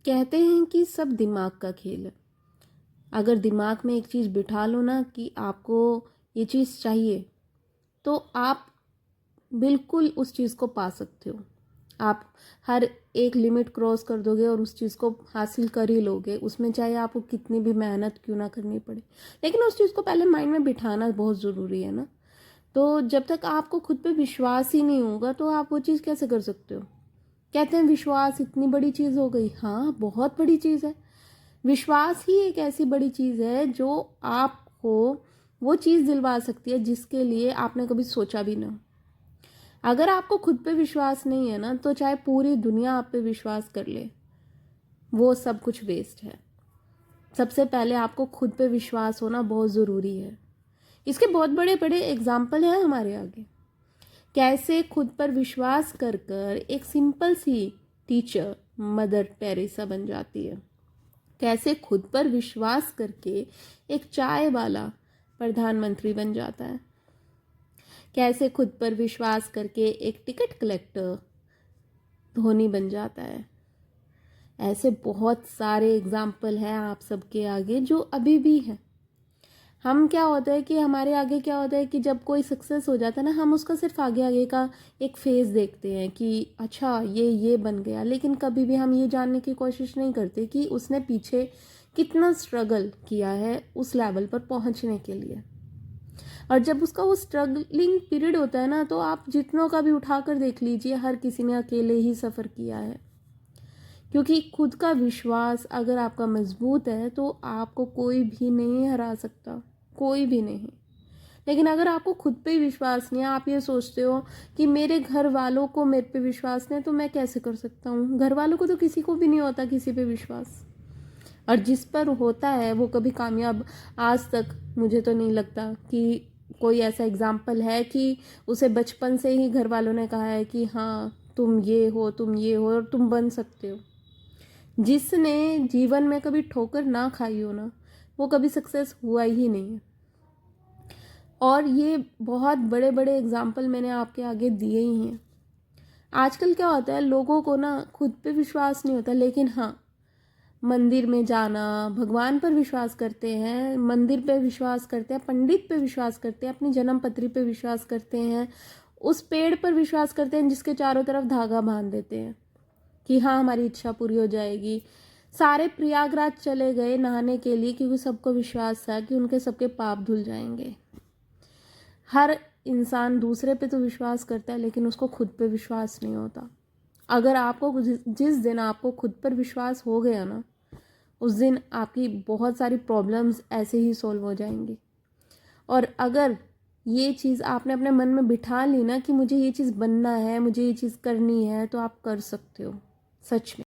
कहते हैं कि सब दिमाग का खेल है। अगर दिमाग में एक चीज़ बिठा लो ना कि आपको ये चीज़ चाहिए, तो आप बिल्कुल उस चीज़ को पा सकते हो। आप हर एक लिमिट क्रॉस कर दोगे और उस चीज़ को हासिल कर ही लोगे, उसमें चाहे आपको कितनी भी मेहनत क्यों ना करनी पड़े। लेकिन उस चीज़ को पहले माइंड में बिठाना बहुत ज़रूरी है ना। तो जब तक आपको खुद पे विश्वास ही नहीं होगा तो आप वो चीज़ कैसे कर सकते हो। कहते हैं विश्वास इतनी बड़ी चीज़ हो गई। हाँ, बहुत बड़ी चीज़ है। विश्वास ही एक ऐसी बड़ी चीज़ है जो आपको वो चीज़ दिलवा सकती है जिसके लिए आपने कभी सोचा भी ना। अगर आपको खुद पे विश्वास नहीं है ना, तो चाहे पूरी दुनिया आप पे विश्वास कर ले, वो सब कुछ वेस्ट है। सबसे पहले आपको खुद पे विश्वास होना बहुत ज़रूरी है। इसके बहुत बड़े बड़े एग्जाम्पल हैं हमारे आगे। कैसे खुद पर विश्वास कर कर एक सिंपल सी टीचर मदर टेरेसा बन जाती है। कैसे खुद पर विश्वास करके एक चाय वाला प्रधानमंत्री बन जाता है। कैसे खुद पर विश्वास करके एक टिकट कलेक्टर धोनी बन जाता है। ऐसे बहुत सारे एग्जाम्पल हैं आप सबके आगे जो अभी भी हैं। हम क्या होता है कि हमारे आगे क्या होता है कि जब कोई सक्सेस हो जाता है ना, हम उसका सिर्फ आगे आगे का एक फेज देखते हैं कि अच्छा ये बन गया, लेकिन कभी भी हम ये जानने की कोशिश नहीं करते कि उसने पीछे कितना स्ट्रगल किया है उस लेवल पर पहुंचने के लिए। और जब उसका वो स्ट्रगलिंग पीरियड होता है ना, तो आप जितनों का भी उठा कर देख लीजिए, हर किसी ने अकेले ही सफ़र किया है। क्योंकि खुद का विश्वास अगर आपका मजबूत है तो आपको कोई भी नहीं हरा सकता, कोई भी नहीं। लेकिन अगर आपको खुद पे विश्वास नहीं है, आप ये सोचते हो कि मेरे घर वालों को मेरे पे विश्वास नहीं है तो मैं कैसे कर सकता हूँ। घर वालों को तो किसी को भी नहीं होता किसी पे विश्वास, और जिस पर होता है वो कभी कामयाब आज तक मुझे तो नहीं लगता कि कोई ऐसा एग्जाम्पल है कि उसे बचपन से ही घर वालों ने कहा है कि हाँ तुम ये हो, तुम ये हो और तुम बन सकते हो। जिसने जीवन में कभी ठोकर ना खाई हो ना, वो कभी सक्सेस हुआ ही नहीं है। और ये बहुत बड़े बड़े एग्जाम्पल मैंने आपके आगे दिए ही हैं। आजकल क्या होता है, लोगों को ना खुद पे विश्वास नहीं होता, लेकिन हाँ मंदिर में जाना, भगवान पर विश्वास करते हैं, मंदिर पे विश्वास करते हैं, पंडित पे विश्वास करते हैं, अपनी जन्म पत्री पे विश्वास करते हैं, उस पेड़ पर विश्वास करते हैं जिसके चारों तरफ धागा बांध देते हैं कि हाँ हमारी इच्छा पूरी हो जाएगी। सारे प्रयागराज चले गए नहाने के लिए क्योंकि सबको विश्वास था कि उनके सबके पाप धुल जाएंगे। हर इंसान दूसरे पे तो विश्वास करता है, लेकिन उसको खुद पे विश्वास नहीं होता। अगर आपको जिस दिन आपको खुद पर विश्वास हो गया ना, उस दिन आपकी बहुत सारी प्रॉब्लम्स ऐसे ही सॉल्व हो जाएंगी। और अगर ये चीज़ आपने अपने मन में बिठा ली ना कि मुझे ये चीज़ बनना है, मुझे ये चीज़ करनी है, तो आप कर सकते हो सच में।